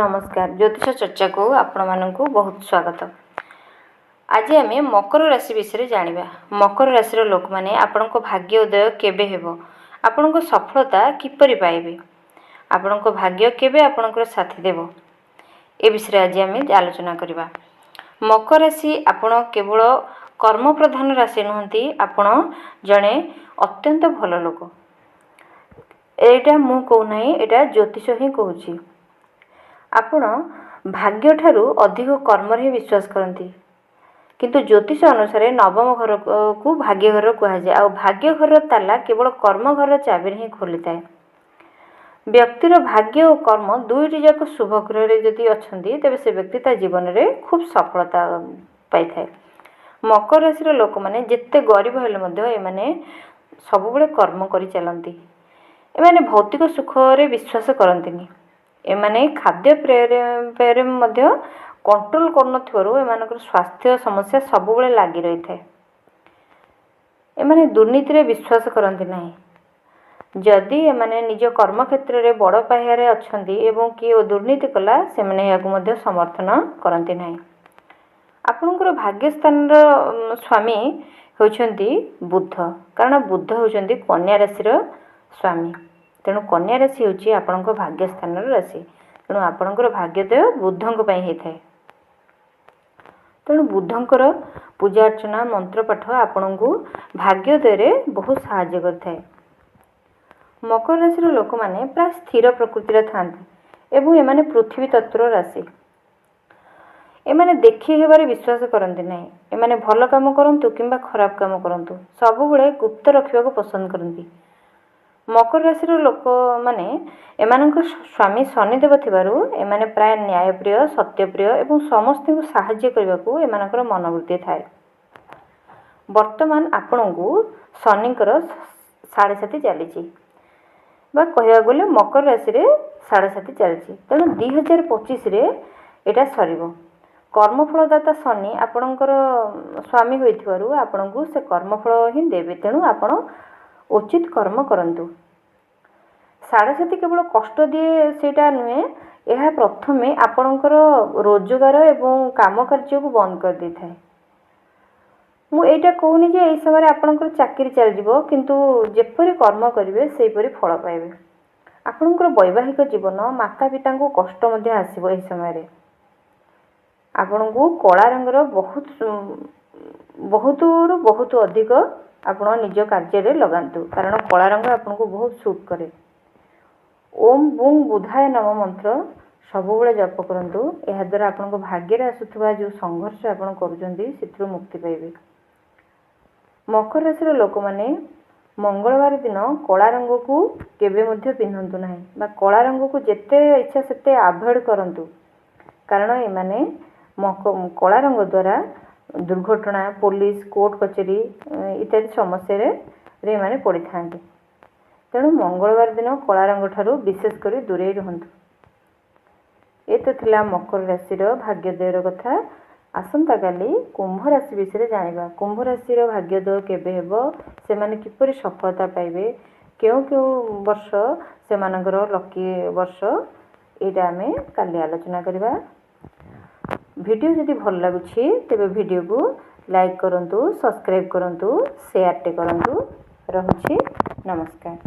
नमस्कार। ज्योतिष चर्चा को आपण मानकु बहुत स्वागत। आज आम मकर राशि विषय जानिबा। मकर राशि लोक माने आपनको भाग्य उदय केबे हेबो, आपनको सफलता किपरि पाइबे, आपनको भाग्य केबे आपनकर साथी देबो, ए विषय आज आम आलोचना करिबा। मकर राशि आपण केवल कर्म प्रधान राशि नुहंती, आपण जणे अत्यंत भल लोक। एटा मु कहू नाही, एटा ज्योतिष ही कहूची। आपण भाग्य ठारू अधिक कर्म रे विश्वास करती, किंतु ज्योतिष अनुसार नवम घर को भाग्य घर कह जाए। आ भाग्य घर ताला केवल कर्म घर चाबी ही खोली थाए। व्यक्तिर भाग्य और कर्म दुईटी जाक शुभ ग्रह रे जदि अछंती, तेबे से व्यक्ति ता जीवन रे खूब सफलता पाई थाए। मकर राशि लोक माने जेते गरीब हेले मध्य एमाने सबुबले कर्म करि चलंती। एमाने भौतिक सुख रे विश्वास करंतिनी। एमाने खाद्य पेय मध्य कंट्रोल करनथिबारु एमानकर स्वास्थ्य समस्या सबुबले लागी रही थाए। एमाने दुर्नीति रे विश्वास करंती नाही। जदि एमाने निज कर्म क्षेत्र रे बड़ पाहियारे अछंती एवं किए दुर्नीति कला, सेमाने याकु मध्य समर्थन करंती नाही। आपनकर भाग्य स्थान रो स्वामी होछंती बुध, कारण बुध होछंती कन्या राशि रो स्वामी। तेणु कन्या राशि होची आपनकर भाग्य स्थान रो राशि। तेणु आपनकर भाग्योदय बुधंक पई हे थाए। तेणु बुधंकर पूजा अर्चना मंत्र पाठ आपनकु भाग्योदय रे बहुत सहाय्य करथाए। मकर राशि रो लोक माने प्राय स्थिर प्रकृति रे थांती एवं एमाने पृथ्वी तत्व राशि। एमाने देखि हेबारे विश्वास करंती नाही। एमाने भल काम करंतु किंबा खराब काम करंतु सबुबले गुप्त रखिबाको पसंद करंती। मकर राशि लोक माने एमानक स्वामी शनिदेव थिबारु एमाने प्राय न्यायप्रिय, सत्यप्रिय एवं समस्त को साहाय्य करबाकू एमानकर मनोवृत्ति थाए। वर्तमान आपणकू शनिकर 7.5 चली कहवा गले मकर राशि रे 7.5 चली। तेणु 2025 रे एटा सरिबो। कर्मफलदाता शनि आपणकर स्वामी होइथिबारु आपणकू से कर्मफल ही देबे। तेणु आपण उचित कर्म करंतु। 7.5 केवल कष्ट दिए सेटा नुहे, यह प्रथमे आपणकर रोजगार एवं काम कार्य को बंद कर दी थाए। मु एटा कहूनी जे एई समय आपणकर चाकरी चल जिवो, किंतु जेपरि कर्म करिवे सेपरि फल पाइबे। आपणकर वैवाहिक जीवन माता पिता को कष्ट मध्य आसीबो। एई समय रे आपणको कला रंगर बहुत अधिक आपण निज कार्य रे लगांतु, कारण कला रंग आपनको बहुत सूट करे। ओम बुंग बुधाय नम मंत्र सबुबले जप करंतु। एहा द्वारा आपनको भाग्य रे आसुथबा जो संघर्ष आपण करूचंदी सेथु मुक्ति पाइबे। मकर राशि रो लोक माने मंगलवार दिन कला रंग को केबे मध्य पिन्हंतु नाही, बा कला रंग को जेते इच्छा सेते अवॉइड करंतु, कारण एमाने कला रंग द्वारा दुर्घटना, पुलिस, कोर्ट कचेरी इत्यादि समस्या रे माने पड़ी थांते। तेणु मंगलवार दिन कला रंग ठारू विशेष करी दूरे रहंतु। ए तो थिला मकर राशि रो भाग्योदय कथा। आसंता काली कुंभ राशि विषय जानिबा। कुंभ राशि रो भाग्योदय केबे हेबो, से माने किपरि सफलता पाइबे, केउ वर्ष से मानकर लकी वर्ष, एटा आमे काली आलोचना करिबा। वीडियो जदि भल लागुछि तेबे वीडियो को लाइक करंतु, सब्सक्राइब करंतु, शेयर टे करंतु। रहुछि नमस्कार।